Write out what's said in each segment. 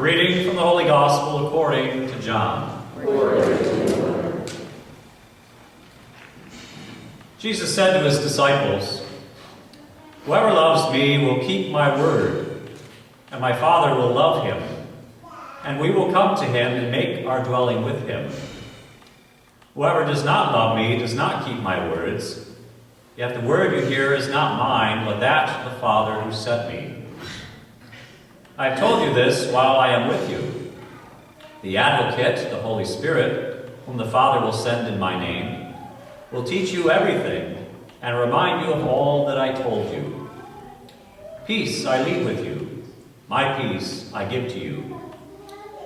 reading from the Holy Gospel according to John. Jesus said to his disciples, "Whoever loves me will keep my word, and my Father will love him, and we will come to him and make our dwelling with him. Whoever does not love me does not keep my words, yet the word you hear is not mine, but that of the Father who sent me. I have told you this while I am with you. The Advocate, the Holy Spirit, whom the Father will send in my name, will teach you everything and remind you of all that I told you. Peace I leave with you, my peace I give to you.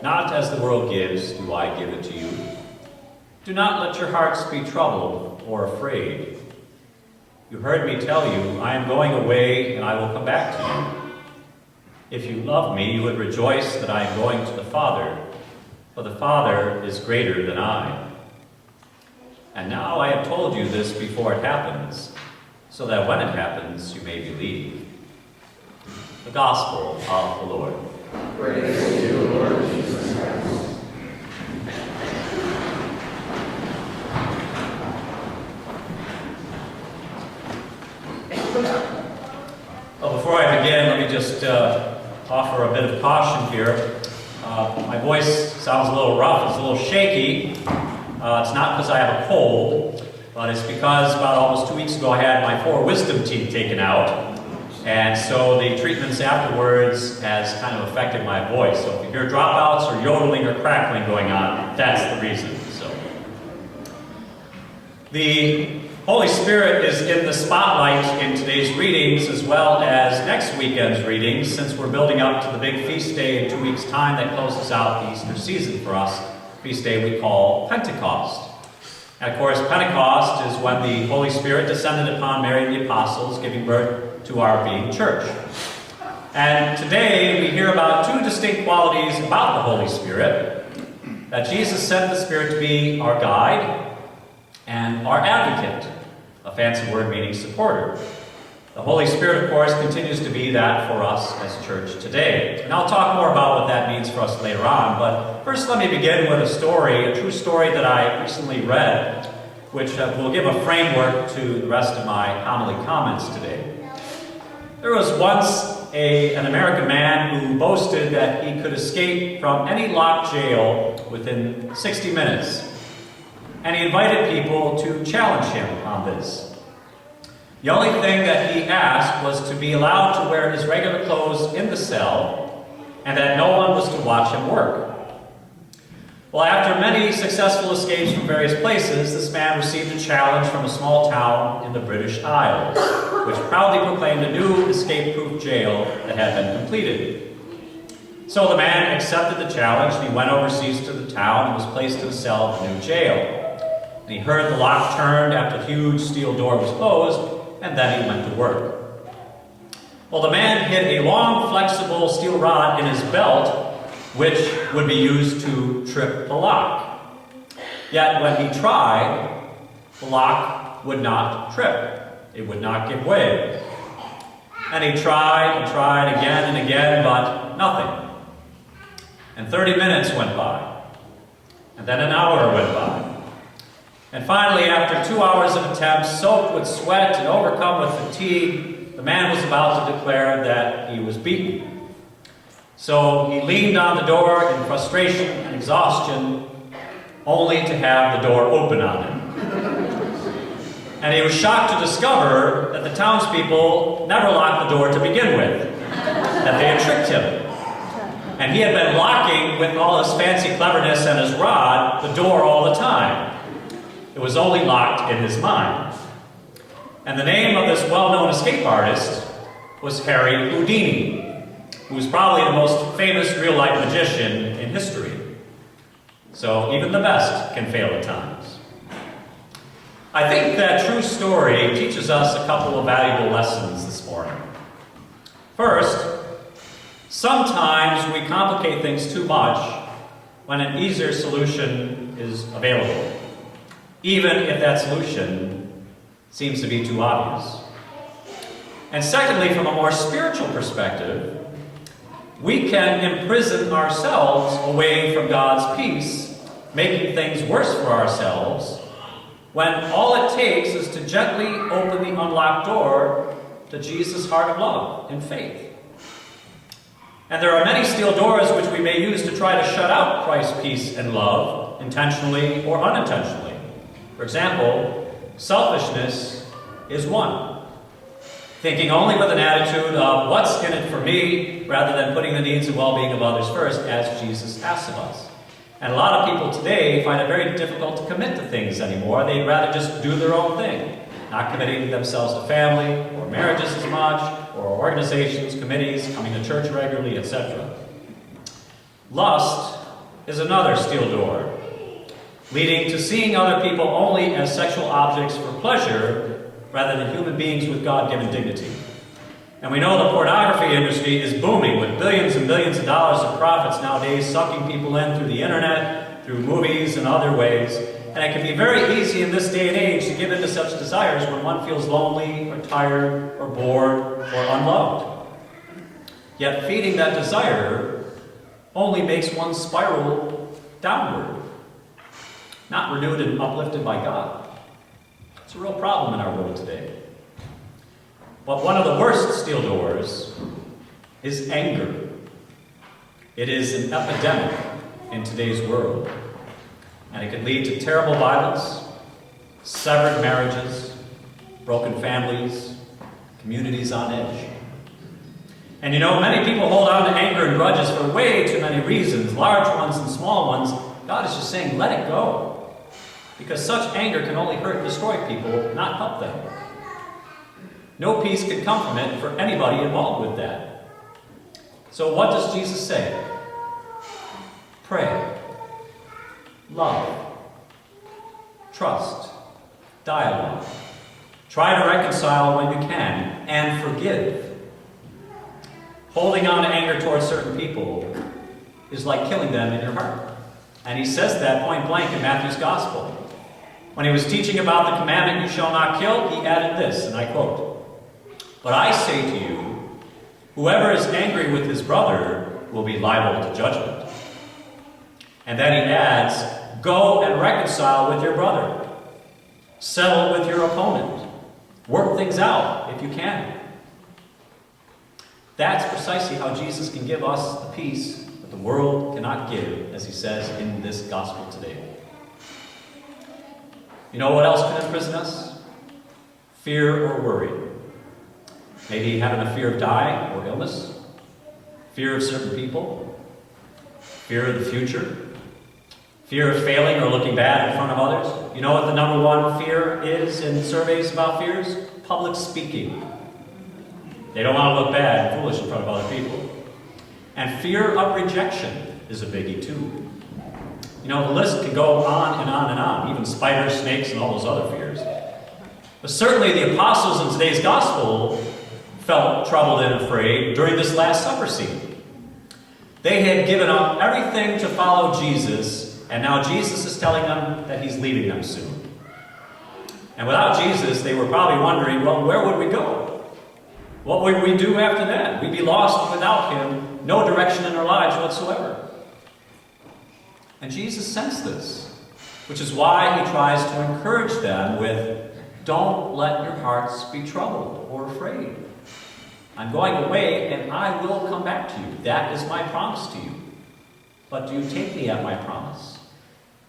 Not as the world gives do I give it to you. Do not let your hearts be troubled or afraid. You heard me tell you, I am going away and I will come back to you. If you loved me, you would rejoice that I am going to the Father, for the Father is greater than I. And now I have told you this before it happens, so that when it happens, you may believe." The Gospel of the Lord. Praise to you, Lord Jesus Christ. Well, before I begin, let me just offer a bit of caution here. My voice sounds a little rough, it's a little shaky. It's not because I have a cold, but it's because about almost 2 weeks ago I had my 4 wisdom teeth taken out. And so the treatments afterwards has kind of affected my voice. So if you hear dropouts or yodeling or crackling going on, that's the reason. So the Holy Spirit is in the spotlight in today's readings as well as next weekend's readings, since we're building up to the big feast day in 2 weeks' time that closes out the Easter season for us, feast day we call Pentecost. And of course, Pentecost is when the Holy Spirit descended upon Mary and the apostles, giving birth to our being church. And today we hear about 2 distinct qualities about the Holy Spirit: that Jesus sent the Spirit to be our guide and our advocate, a fancy word meaning supporter. The Holy Spirit, of course, continues to be that for us as church today. And I'll talk more about what that means for us later on, but first let me begin with a story, a true story that I recently read, which will give a framework to the rest of my homily comments today. There was once an American man who boasted that he could escape from any locked jail within 60 minutes. And he invited people to challenge him on this. The only thing that he asked was to be allowed to wear his regular clothes in the cell, and that no one was to watch him work. Well, after many successful escapes from various places, this man received a challenge from a small town in the British Isles, which proudly proclaimed a new escape-proof jail that had been completed. So the man accepted the challenge, and he went overseas to the town and was placed in a cell of the new jail. And he heard the lock turned after the huge steel door was closed, and then he went to work. Well, the man hid a long, flexible steel rod in his belt, which would be used to trip the lock. Yet when he tried, the lock would not trip. It would not give way. And he tried and tried again and again, but nothing. And 30 minutes went by. And then an hour went by. And finally, after 2 hours of attempts, soaked with sweat and overcome with fatigue, the man was about to declare that he was beaten. So he leaned on the door in frustration and exhaustion, only to have the door open on him. And he was shocked to discover that the townspeople never locked the door to begin with, that they had tricked him. And he had been locking, with all his fancy cleverness and his rod, the door all the time. It was only locked in his mind. And the name of this well-known escape artist was Harry Houdini, who was probably the most famous real-life magician in history. So even the best can fail at times. I think that true story teaches us a couple of valuable lessons this morning. First, sometimes we complicate things too much when an easier solution is available, even if that solution seems to be too obvious. And secondly, from a more spiritual perspective, we can imprison ourselves away from God's peace, making things worse for ourselves, when all it takes is to gently open the unlocked door to Jesus' heart of love and faith. And there are many steel doors which we may use to try to shut out Christ's peace and love, intentionally or unintentionally. For example, selfishness is one. Thinking only with an attitude of what's in it for me, rather than putting the needs and well-being of others first, as Jesus asks of us. And a lot of people today find it very difficult to commit to things anymore. They'd rather just do their own thing, not committing themselves to family or marriages as much, or organizations, committees, coming to church regularly, etc. Lust is another steel door, leading to seeing other people only as sexual objects for pleasure rather than human beings with God-given dignity. And we know the pornography industry is booming with billions and billions of dollars of profits nowadays, sucking people in through the internet, through movies and other ways. And it can be very easy in this day and age to give in to such desires when one feels lonely or tired or bored or unloved. Yet feeding that desire only makes one spiral downward, not renewed and uplifted by God. It's a real problem in our world today. But one of the worst steel doors is anger. It is an epidemic in today's world. And it can lead to terrible violence, severed marriages, broken families, communities on edge. And you know, many people hold on to anger and grudges for way too many reasons, large ones and small ones. God is just saying, let it go. Because such anger can only hurt and destroy people, not help them. No peace can come from it for anybody involved with that. So what does Jesus say? Pray, love, trust, dialogue. Try to reconcile when you can, and forgive. Holding on to anger towards certain people is like killing them in your heart. And he says that point blank in Matthew's Gospel. When he was teaching about the commandment, you shall not kill, he added this, and I quote, "But I say to you, whoever is angry with his brother will be liable to judgment." And then he adds, "Go and reconcile with your brother. Settle with your opponent. Work things out if you can." That's precisely how Jesus can give us the peace that the world cannot give, as he says in this gospel today. You know what else can imprison us? Fear or worry. Maybe having a fear of dying or illness, fear of certain people, fear of the future, fear of failing or looking bad in front of others. You know what the number one fear is in surveys about fears? Public speaking. They don't want to look bad and foolish in front of other people. And fear of rejection is a biggie too. You know, the list can go on and on and on, even spiders, snakes, and all those other fears. But certainly the apostles in today's gospel felt troubled and afraid during this Last Supper scene. They had given up everything to follow Jesus, and now Jesus is telling them that he's leaving them soon. And without Jesus, they were probably wondering, well, where would we go? What would we do after that? We'd be lost without him, no direction in our lives whatsoever. And Jesus sensed this, which is why he tries to encourage them with, don't let your hearts be troubled or afraid. I'm going away and I will come back to you. That is my promise to you. But do you take me at my promise?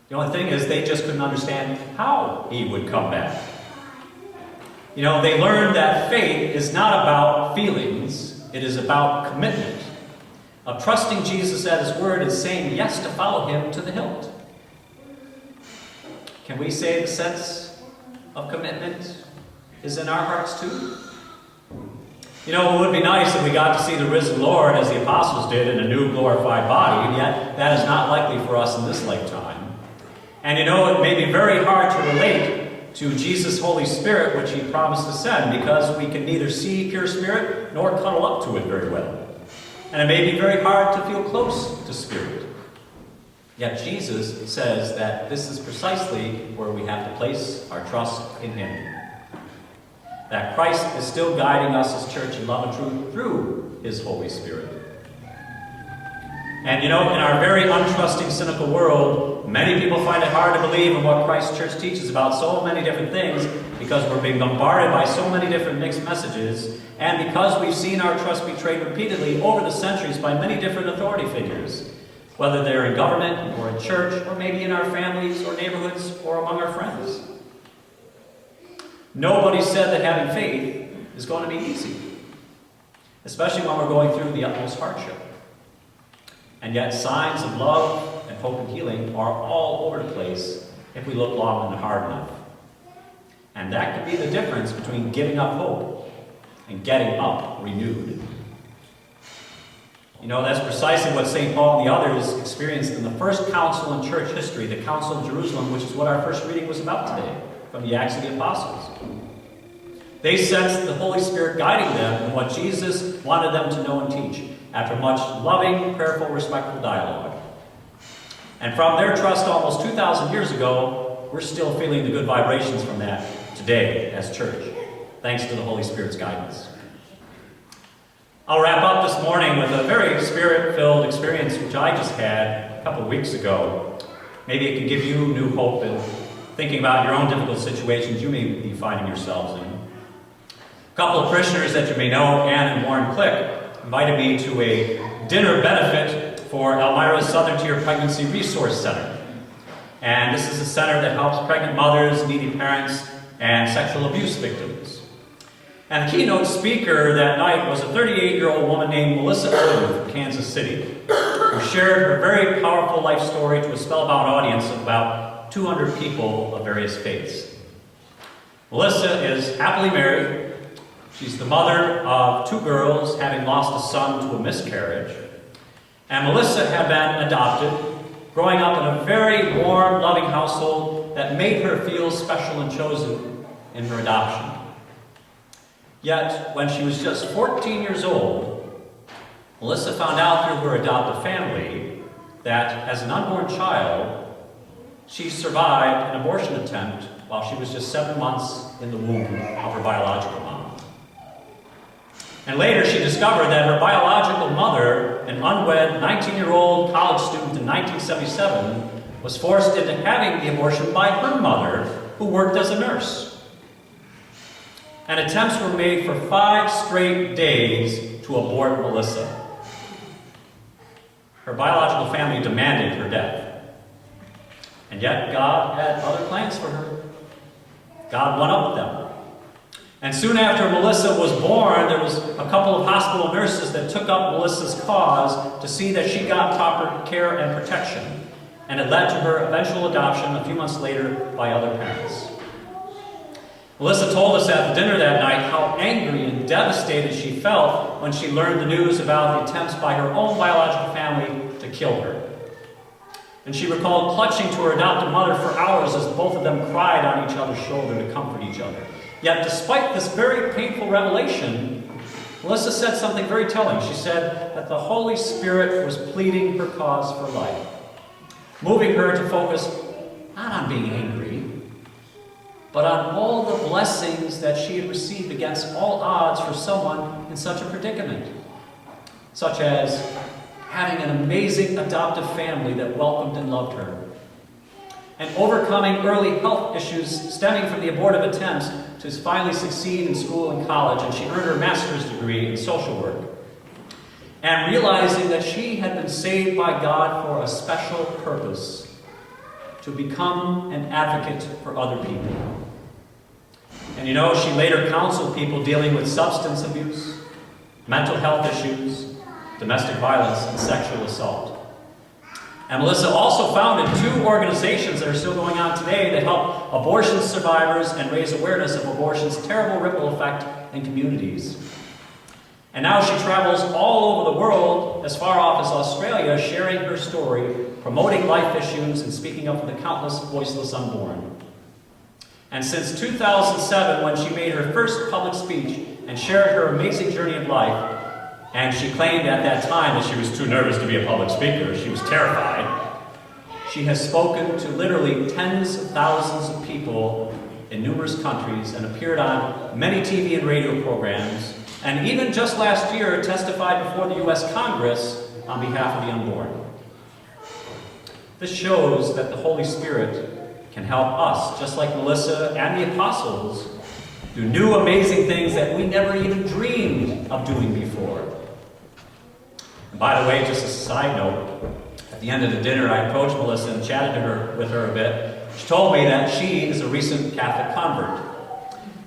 The only thing is they just couldn't understand how he would come back. You know, they learned that faith is not about feelings, it is about commitment. Of trusting Jesus at his word and saying yes to follow him to the hilt. Can we say the sense of commitment is in our hearts too? You know, it would be nice if we got to see the risen Lord as the apostles did in a new glorified body, and yet that is not likely for us in this lifetime. And you know, it may be very hard to relate to Jesus' Holy Spirit, which he promised to send, because we can neither see pure spirit nor cuddle up to it very well. And it may be very hard to feel close to Spirit. Yet Jesus says that this is precisely where we have to place our trust in him. That Christ is still guiding us as church in love and truth through his Holy Spirit. And you know, in our very untrusting, cynical world, many people find it hard to believe in what Christ's church teaches about so many different things because we're being bombarded by so many different mixed messages, and because we've seen our trust betrayed repeatedly over the centuries by many different authority figures, whether they're in government or in church or maybe in our families or neighborhoods or among our friends. Nobody said that having faith is going to be easy, especially when we're going through the utmost hardship. And yet signs of love and hope and healing are all over the place if we look long and hard enough. And that could be the difference between giving up hope and getting up renewed. You know, that's precisely what St. Paul and the others experienced in the first council in church history, the Council of Jerusalem, which is what our first reading was about today, from the Acts of the Apostles. They sensed the Holy Spirit guiding them in what Jesus wanted them to know and teach, after much loving, prayerful, respectful dialogue. And from their trust almost 2,000 years ago, we're still feeling the good vibrations from that today as church, thanks to the Holy Spirit's guidance. I'll wrap up this morning with a very spirit-filled experience which I just had a couple of weeks ago. Maybe it can give you new hope in thinking about your own difficult situations you may be finding yourselves in. A couple of parishioners that you may know, Ann and Warren Click, invited me to a dinner benefit for Elmira's Southern Tier Pregnancy Resource Center. And this is a center that helps pregnant mothers, needy parents, and sexual abuse victims. And the keynote speaker that night was a 38-year-old woman named Melissa from Kansas City, who shared her very powerful life story to a spellbound audience of about 200 people of various faiths. Melissa is happily married. She's the mother of 2 girls, having lost a son to a miscarriage. And Melissa had been adopted, growing up in a very warm, loving household that made her feel special and chosen in her adoption. Yet, when she was just 14 years old, Melissa found out through her adoptive family that as an unborn child, she survived an abortion attempt while she was just 7 months in the womb of her biological mom. And later she discovered that her biological mother, an unwed 19-year-old college student in 1977, was forced into having the abortion by her mother, who worked as a nurse. And attempts were made for 5 straight days to abort Melissa. Her biological family demanded her death. And yet God had other plans for her. God one-upped them. And soon after Melissa was born, there was a couple of hospital nurses that took up Melissa's cause to see that she got proper care and protection. And it led to her eventual adoption a few months later by other parents. Melissa told us at the dinner that night how angry and devastated she felt when she learned the news about the attempts by her own biological family to kill her. And she recalled clutching to her adopted mother for hours as both of them cried on each other's shoulder to comfort each other. Yet, despite this very painful revelation, Melissa said something very telling. She said that the Holy Spirit was pleading her cause for life, moving her to focus not on being angry, but on all the blessings that she had received against all odds for someone in such a predicament, such as having an amazing adoptive family that welcomed and loved her, and overcoming early health issues stemming from the abortive attempts to finally succeed in school and college, and she earned her master's degree in social work. And realizing that she had been saved by God for a special purpose, to become an advocate for other people. And you know, she later counseled people dealing with substance abuse, mental health issues, domestic violence, and sexual assault. And Melissa also founded 2 organizations that are still going on today that help abortion survivors and raise awareness of abortion's terrible ripple effect in communities. And now she travels all over the world, as far off as Australia, sharing her story, promoting life issues, and speaking up for the countless voiceless unborn. And since 2007, when she made her first public speech and shared her amazing journey of life, and she claimed at that time that she was too nervous to be a public speaker, she was terrified, she has spoken to literally tens of thousands of people in numerous countries and appeared on many TV and radio programs, and even just last year testified before the U.S. Congress on behalf of the unborn. This shows that the Holy Spirit can help us, just like Melissa and the apostles, do new amazing things that we never even dreamed of doing before. And by the way, just as a side note, at the end of the dinner, I approached Melissa and chatted with her a bit. She told me that she is a recent Catholic convert,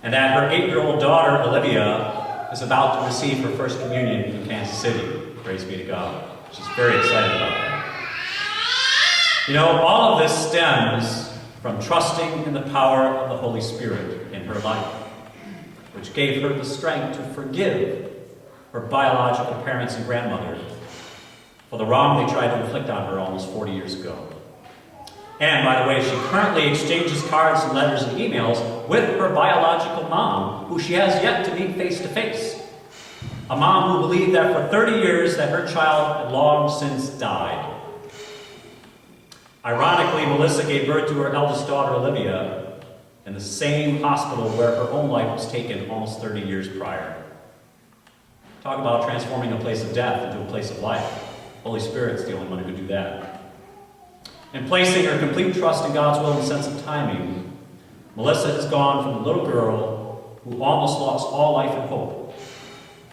and that her 8-year-old daughter, Olivia, is about to receive her first communion in Kansas City. Praise be to God. She's very excited about that. You know, all of this stems from trusting in the power of the Holy Spirit in her life, which gave her the strength to forgive her biological parents and grandmother for the wrong they tried to inflict on her almost 40 years ago. And, by the way, she currently exchanges cards and letters and emails with her biological mom, who she has yet to meet face-to-face. A mom who believed that for 30 years that her child had long since died. Ironically, Melissa gave birth to her eldest daughter, Olivia, in the same hospital where her own life was taken almost 30 years prior. Talk about transforming a place of death into a place of life. Holy Spirit's the only one who could do that. In placing her complete trust in God's will and sense of timing, Melissa has gone from the little girl who almost lost all life and hope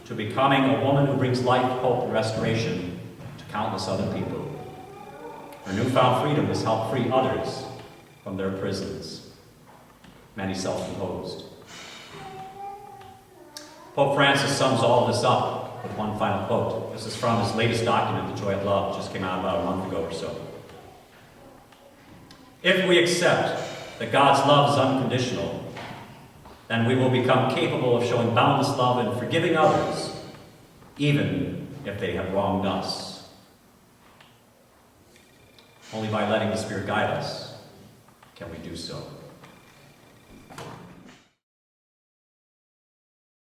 to becoming a woman who brings life, hope, and restoration to countless other people. Her newfound freedom has helped free others from their prisons, many self-imposed. Pope Francis sums all of this up with one final quote. This is from his latest document, The Joy of Love, which just came out about a month ago or so. If we accept that God's love is unconditional, then we will become capable of showing boundless love and forgiving others, even if they have wronged us. Only by letting the Spirit guide us can we do so.